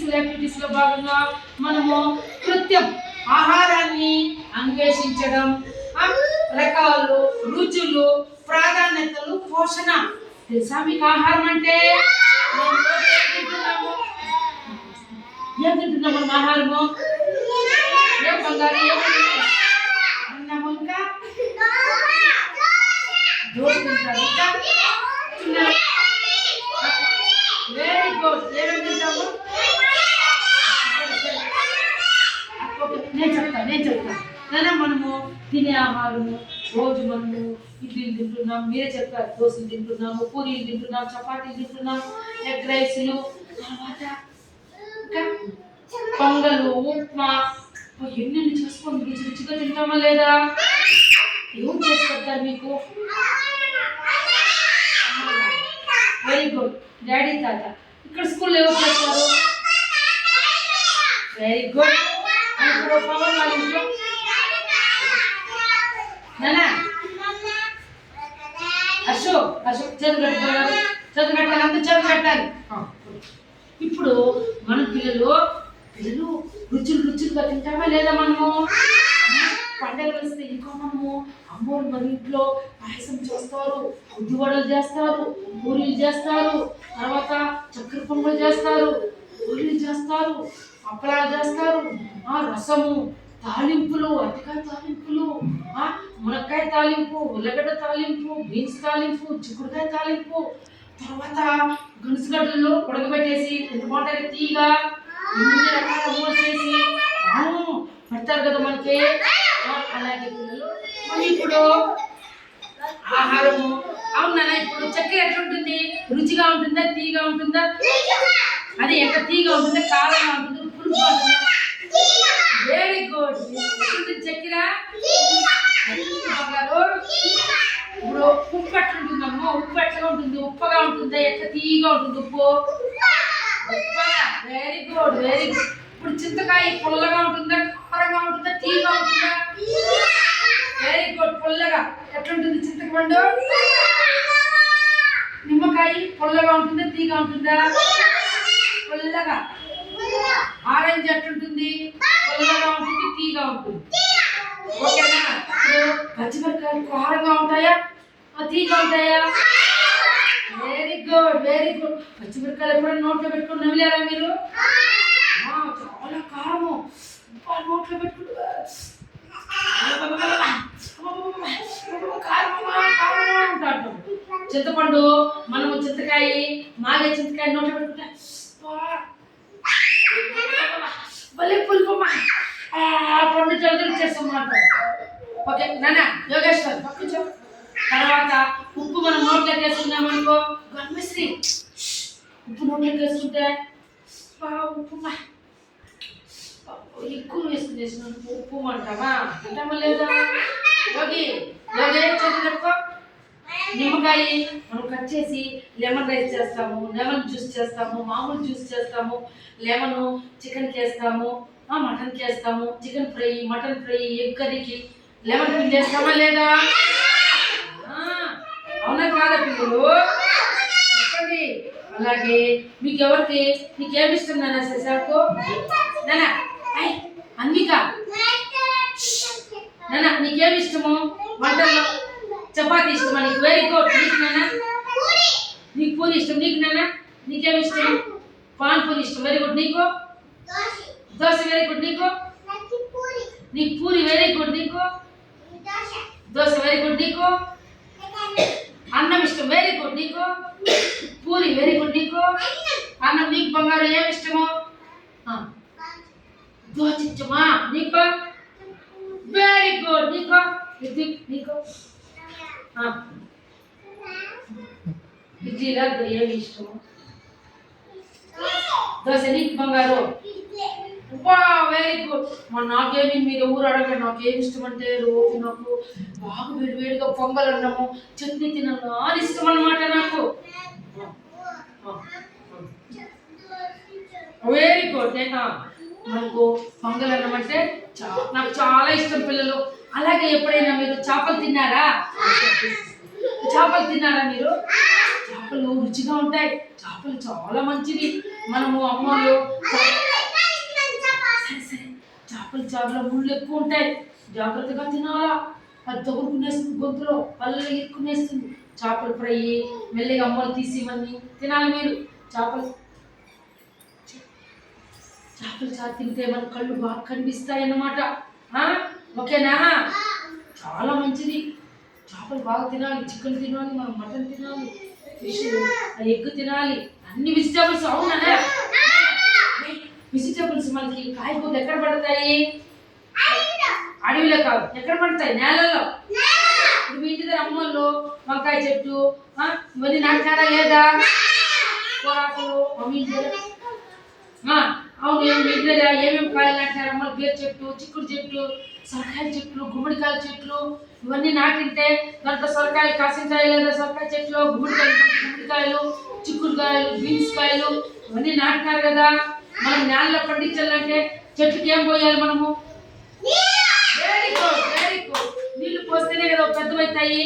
Physical activities లో భాగంగా మనము కృత్యం ఆహారాన్ని అన్వేషించడం, రకాలు, రుచులు, ప్రాధాన్యతలు, పోషణ. తెలుసా మీకు ఆహారం అంటే? ఏం తింటున్నాము మనం? ఆహారము ఏం బంగారు అన్నాము, ఇంకా దోశ తింటాము, ఇంకా వెరీ గుడ్. ఏమేమి తింటాము? నేను చెప్తాను కానీ మనము తినే ఆహారము రోజు మనము ఇడ్లీలు తింటున్నాం, మీరే చెప్పారు, దోశలు తింటున్నాము, పూరీలు తింటున్నాం, చపాతీలు తింటున్నాం, ఎగ్ రైస్లు, తర్వాత ఇంకా పొంగలు, ఉప్మా, ఎన్నెన్ని చేసుకొని రుచి రుచిగా తింటామా లేదా? ఏం చేసి పెడతారు మీకు? Very good. డాడీ తాత ఇక్కడ స్కూల్లో ఏం చేస్తారు? Very good. ఇప్పుడు పవన్ వాళ్ళ ఇంట్లో నానా అశోక్ చదువు కట్టాలి, అంత చదువు కట్టాలి. ఇప్పుడు మన పిల్లలు రుచులుగా తింటామా లేదా? మనము పండగలు వస్తే ఇంకా మనము అమ్మోరు మన ఇంట్లో పాయసం చేస్తారు, ఉద్దివడలు చేస్తారు, పూరీలు చేస్తారు, తర్వాత చక్కెర పొంగలు చేస్తారు, పూరీలు చేస్తారు, అప్పలాలు చేస్తారు, రసము, తాలింపులు, అరటికాయ తాలింపులు, మునక్కాయ తాలింపు, ఉల్లగడ్డ తాలింపు, బీన్స్ తాలింపు, చిక్కుడుకాయ తాలింపు, తర్వాత గనుసుగడ్డల్లో ఉడకబెట్టేసి ఎంతమంటారు తీగా ఇన్ని రకాల మూడు చేసి పెడతారు కదా మనకి. అలాగే పిల్లలు ఇప్పుడు ఆహారము అవునా? ఇప్పుడు చక్కెర ఎట్లుంటుంది? రుచిగా ఉంటుందా, తీగా ఉంటుందా? అది ఎక్కడ తీగా ఉంటుందా, కారంగా ఉంటుందా, పులుపు ఉంటుందా? Very good. చక్కెర ఇప్పుడు ఉప్పు ఎట్లుంటుందమ్మో? ఉప్పు ఎట్లా ఉంటుంది? ఉప్పగా ఉంటుందా, ఎట్లా తీగా ఉంటుంది? ఉప్పు ఉప్పగా. Very good. ఇప్పుడు చింతకాయ పుల్లగా ఉంటుందా, కారంగా ఉంటుందా, తీగా ఉంటుందా? Very good. పుల్లగా. ఎట్లుంటుంది చింతపండు? నిమ్మకాయ పుల్లగా ఉంటుందా, తీగా ఉంటుందా? పుల్లగా. ఆరెంజ్ ఎట్లుంటుంది? పుల్లగా ఉంటుంది, తీగా ఉంటుంది. ఓకేనా? పచ్చిమిరకాయలు కారంగా ఉంటాయా, తీగా ఉంటాయా? Very good. పచ్చిమిరకాయలు ఎప్పుడైనా నోట్లో పెట్టుకుని నవ్వులేరా మీరు? చాలా కారము, నోట్లో పెట్టుకుంటు కారం. చింతపండు మనము చింతకాయ మాగే చింతకాయ నోట్లో పెట్టుకుంటా భలే పులుపమ్మా, పండు జల్దీ చేస్తామాట. ఓకే నాన్న యోగేశ్వర్ పక్కచో. తర్వాత ఉప్పు మనం నోట్లోకి వేసుకున్నామనుకో, గన్మిశ్రీ ఉప్పు నోట్లోకి వేసుకుంటే ఉప్పు ఎక్కువ వేసుకునేసినాను, ఉప్పు అంటావా? అంటామా లేదా? చదువుకో. నిమ్మకాయ మనం కట్ చేసి లెమన్ రైస్ చేస్తాము, లెమన్ జ్యూస్ చేస్తాము, మామూలు జ్యూస్ చేస్తాము, లెమన్ చికెన్కి వేస్తాము, మటన్కి వేస్తాము, chicken fry, mutton fry, egg కర్రీకి లెమన్ పిండి వేస్తామా లేదా? అవునా కాదా పిల్లలు? చెప్పండి. అలాగే నీకేమి ఇష్టం నాన్న? శశాకు నాన్న, అన్విక నాన్న, నీకేమి ఇష్టము వంటల్లో? చపాతీ ఇష్టమా నీకు? Very good. నీకు నాన్న? నీకు పూరి ఇష్టం. నీకు నాన్న? నీకేమి ఇష్టం? పాన్ పూరి ఇష్టం. Very good. నీకు? దోశ. Very good. నీకు? నీకు పూరి. Very good. నీకు? దోశ. Very good. నీకు? అన్నం ఇష్టం. Very good. నీకు? పూరి. Very good. నీకు? అన్నం. నీకు బంగారు ఏమి ఇష్టము? దోశ ఇష్టమా? నీకు? Very good. నీకు? నీకు ఇడ్లీలా ఏమి ఇష్టము? దోశ. నీకు బంగారు? Very good. నాకేమి మీరు ఎవరు అడగండి, నాకేమి ఇష్టం అంటే రోజు నాకు బాగా వేడివేడిగా పొంగల్ అన్నము, చట్నీ తినను అని ఇష్టం అన్నమాట నాకు. Very good. మనకు పొంగల్ అన్నం అంటే నాకు చాలా ఇష్టం పిల్లలు. అలాగే ఎప్పుడైనా మీరు చేపలు తిన్నారా? మీరు? చేపలు రుచిగా ఉంటాయి. చేపలు చాలా మంచిది. మనము అమ్మలు చేపల చారులో ముళ్ళు ఎక్కువ ఉంటాయి, జాగ్రత్తగా తినాలా. అది తగులుకునేస్తుంది గొంతులో, పళ్ళలో ఇరుక్కునేస్తుంది. చేపల ఫ్రై మెల్లిగా అమ్మలు తీసి ఇవన్నీ తినాలి మీరు. చేపల చేపల చారు తింటే మన కళ్ళు బాగా కనిపిస్తాయి అన్నమాట. ఓకేనా? చాలా మంచిది. చేపలు బాగా తినాలి, చికెన్ తినాలి, మనం మటన్ తినాలి, ఫిష్ ఎగ్ తినాలి, అన్ని వెజిటేబుల్స్. అవునా? వెజిటేబుల్స్ మనకి కాయగూరలు ఎక్కడ పడతాయి? అడవిలో కాదు, ఎక్కడ పడతాయి? నేలలో. ఇప్పుడు మీ ఇంటి దగ్గర అమ్మల్లో వంకాయ చెట్టు ఇవన్నీ నాటారా లేదా? కూరాకులు మమ్మీ ఇంటి దగ్గర అవును, మీ ఇంటి దగ్గర ఏమేమి కాయలు నాటారు? అమ్మ బీర చెట్టు, చిక్కుడు చెట్టు, సొరకాయల చెట్లు, గుమ్మడికాయల చెట్లు ఇవన్నీ నాటింటే దాంట్లో సొరకాయలు కాసింటాయి లేదా? సొరకాయ చెట్లు, గుమ్మడికాయలు, చిక్కుడుకాయలు, బీన్స్ కాయలు ఇవన్నీ నాటినారు కదా. మనం నేలలో పండించాలంటే చెట్లకి ఏం పోయాలి మనము? Very good, very good. నీళ్లు పోస్తేనే కదా పెద్దవైతాయి.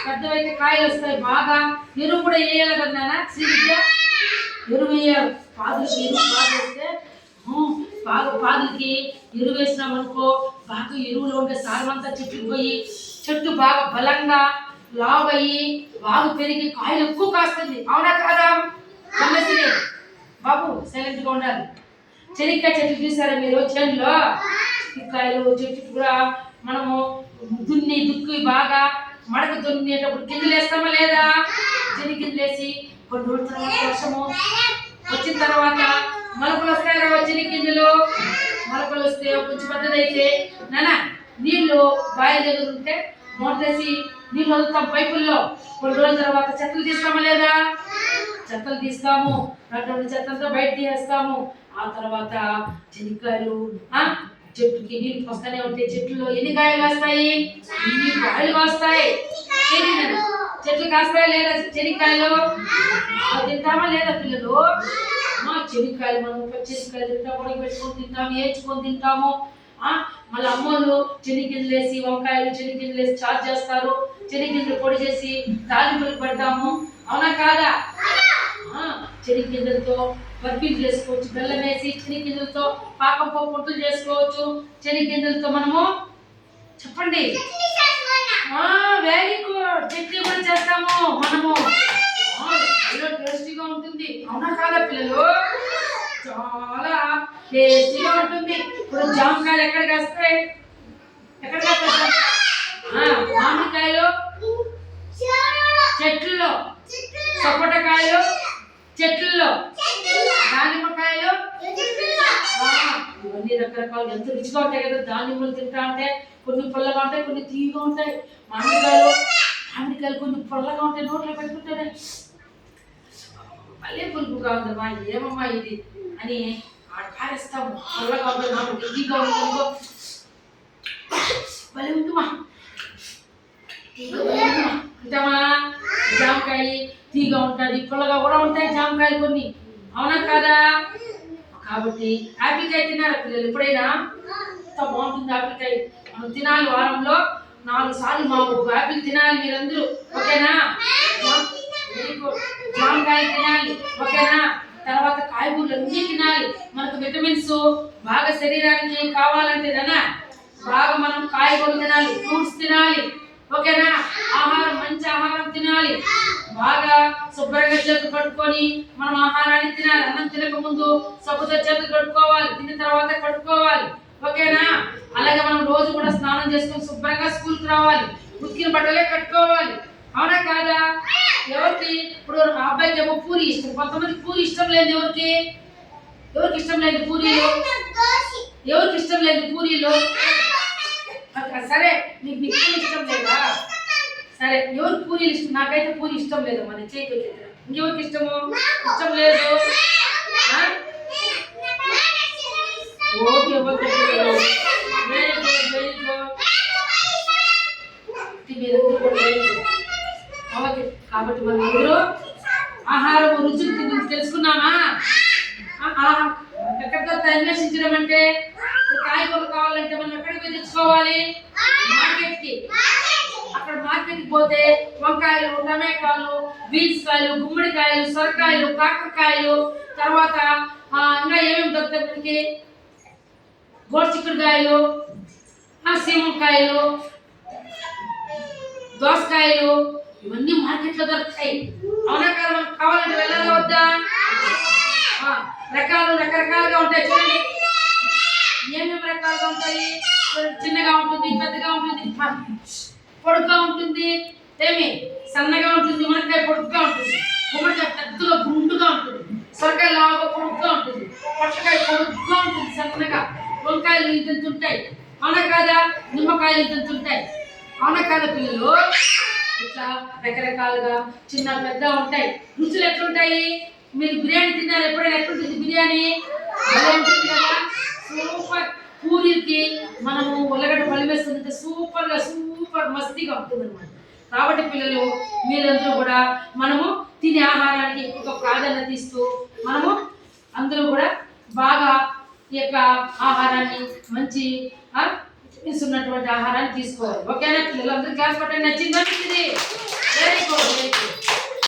పెద్దవైతే కాయలు వస్తాయి బాగా. ఎరువు కూడా వేయాలి కదా నాన్న, సీరియస్గా ఎరువు వేయాలి. పాదులకి ఎరువు బాగా వేస్తే బాగా పాదులకి ఎరువు వేసినాం అనుకో, బాగా ఎరువులో ఉండే సారం అంతా చెట్టుకు పోయి చెట్టు బాగా బలంగా లావ్ అయ్యి బాగా పెరిగి కాయలు ఎక్కువ కాస్తుంది. అవునా కాదా? బాబు సైలెంట్గా ఉండాలి. చెనిక్కాయ చెట్లు చూసారా మీరు? చేనులో చెనిక్కాయలు చెట్టు కూడా మనము దుక్కి బాగా మడక దున్నేటప్పుడు గింజలు వేస్తామా లేదా? గింజలు వేసి కొన్ని రోజుల తర్వాత వర్షము వచ్చిన తర్వాత మొలకలు వస్తాయి కదా. గింజలు మొలకలు వస్తే కొంచెం పెద్దదైతే నాన్న నీళ్లు బాయిల దగ్గర ఉంటే మోటేసి నీళ్ళు వదులుతాం పైపుల్లో. కొన్ని రోజుల తర్వాత చెత్తలు తీస్తామా లేదా? చెత్తలు తీస్తాము. అటువంటి చెత్తలతో బయట తీసేస్తాము. ఆ తర్వాత చెనిక్కాయలు చెట్టుకి నీళ్ళు వస్తూనే ఉంటే చెట్లు ఎన్ని కాయలు కాస్తాయి? ఎన్ని కాయలు కాస్తాయి? చెట్లు కాస్తాయి లేదా? చెనిక్కాయలు తింటామా లేదా పిల్లలు? చెనిక్కాయలు మనం చెనిక్కాయలు తింటాము, పెట్టుకొని తింటాము, వేయించుకొని తింటాము. మళ్ళీ అమ్మోళ్ళు చెనిగింజలు వేసి వంకాయలు చెనిగింజలు వేసి చారు చేస్తారు. చెనిగింజలు పొడి చేసి తాలింపులు పెడతాము. అవునా కాదా? చెనిగింజలతో బర్ఫీలు చేసుకోవచ్చు, బెల్లం వేసి చెనిగింజలతో పాకం పొట్టులు చేసుకోవచ్చు. చెనిగింజలతో మనము చెప్పండి. Very good. చట్నీ కూడా చేస్తాము మనము. టేస్టీగా ఉంటుంది. అవునా కాదా పిల్లలు? చాలా టేస్టీగా ఉంటుంది. ఇప్పుడు జామకాయలు ఎక్కడ కాస్తాయి? ఎక్కడ కాస్తాయి? మామిడికాయలు చెట్లలో, సపోటకాయలు చెట్లలో, దానిమ్మకాయలు ఇవన్నీ రకరకాలు ఎంత రుచిగా ఉంటాయి కదా. దానిమ్మలు తింటా ఉంటే కొన్ని పుల్లగా ఉంటాయి, కొన్ని తీయగా ఉంటాయి. మామిడికాయలు కొన్ని పుల్లగా ఉంటాయి, నోట్లో పెట్టుకుంటేనే మళ్ళీ పులుపుగా ఉందమ్మా, ఏమమ్మా ఇది అని పారేస్తాము. పుల్లగా ఉంటుంది, మామిడి తీయగా ఉంటుందో భలే ఉంటుందా అంటామా. జామకాయ తీగా ఉంటుంది, పుల్లగా కూడా ఉంటాయి జామకాయలు కొన్ని. అవునా కాదా? కాబట్టి యాపిల్ కాయ తినారా పిల్లలు? ఎప్పుడైనా ఎంత బాగుంటుంది యాపిల్ కాయ. మనం తినాలి, వారంలో 4 సార్లు మా యాపిల్ తినాలి మీరందరూ. ఓకేనా? Very good. జామకాయ తినాలి. ఓకేనా? తర్వాత కాయగూరలు అన్నీ తినాలి. మనకు విటమిన్స్ బాగా శరీరానికి కావాలంటే బాగా మనం కాయగూరలు తినాలి, ఫ్రూట్స్ తినాలి. ఓకేనా? ఆహారం మంచి ఆహారం తినాలి. బాగా శుభ్రంగా చేతులు కడుక్కొని మనం ఆహారాన్ని తినాలి. అన్నం తినక ముందు సబ్బుతో చేతులు కడుక్కోవాలి, తిన్న తర్వాత కడుక్కోవాలి. ఓకేనా? అలాగే మనం రోజు కూడా స్నానం చేసుకొని శుభ్రంగా స్కూల్కి రావాలి, ఉతికిన బట్టలే కట్టుకోవాలి. అవునా కాదా? ఎవరికి ఇప్పుడు అబ్బాయికి ఏమో పూరి ఇష్టం, కొంతమంది పూరి ఇష్టం లేదు. ఎవరికి ఇష్టం లేదు పూరీలు? ఎవరికి ఇష్టం లేదు పూరీలు? సరే, నీకు పూరి ఇష్టం లేదా? సరే, ఎవరికి పూరీలు ఇష్టం? నాకైతే పూరి ఇష్టం లేదు. మన చేతి ఇంకెవరికి ఇష్టము? ఇష్టం లేదు. Okay, okay. Very good, very good. Okay, కాబట్టి మనం అందరూ ఆహారం రుచులు గురించి తెలుసుకున్నామా? ఎక్కడితో అన్వేషించడం అంటే కాయగూరలు కావాలంటే మనం ఎక్కడికి పోయి తెచ్చుకోవాలి? మార్కెట్కి. అక్కడ మార్కెట్కి పోతే వంకాయలు, టమాటాలు, బీన్స్ కాయలు, గుమ్మడికాయలు, సొరకాయలు, కాకరకాయలు, తర్వాత ఇంకా ఏమేమి దొరుకుతాయి మనకి? గోరుచిక్కుడుకాయలు, సీమకాయలు, దోసకాయలు ఇవన్నీ మార్కెట్లో దొరుకుతాయి. అవునా కాదు? మనకు కావాలంటే వెళ్ళాలా వద్దా? రకరకాలుగా ఉంటాయి చూడండి. ఏమేమి రకాలుగా ఉంటాయి? చిన్నగా ఉంటుంది, పెద్దగా ఉంటుంది, పొడుగ్గా ఉంటుంది, ఏమి సన్నగా ఉంటుంది, మునక్కాయ పొడుగ్గా ఉంటుంది, గుమ్మడికాయ పెద్దగా గుండుగా ఉంటుంది, సొరకాయ లాగా పొడుగ్గా ఉంటుంది, పొట్టకాయ పొడుగ్గా ఉంటుంది సన్నగా, వంకాయలు ఇంత ఉంటాయి. అవునా కాదా? నిమ్మకాయలు ఇంత ఉంటాయి. అవునా కాదా పిల్లలు? ఇట్లా రకరకాలుగా చిన్న పెద్ద ఉంటాయి. రుచులు ఎట్లుంటాయి? మీరు బిర్యానీ తిన్నారు ఎప్పుడైనా? ఎట్లుంటుంది బిర్యానీ? అలా ఉంటుంది కదా, సూపర్. పూరీకి మనము ఉల్లగడ్డ పలివేస్తుంటే సూపర్ మస్తీగా ఉంటుంది అనమాట. కాబట్టి పిల్లలు మీరందరూ కూడా మనము తినే ఆహారానికి ఎక్కువ ప్రాధాన్యత ఇస్తూ మనము అందరూ కూడా బాగా ఈ యొక్క ఆహారాన్ని మంచి ఉన్నటువంటి ఆహారాన్ని తీసుకోవాలి. ఓకేనా పిల్లలు? అందరూ క్లాస్ పట్టండి. నచ్చిందా? Very good.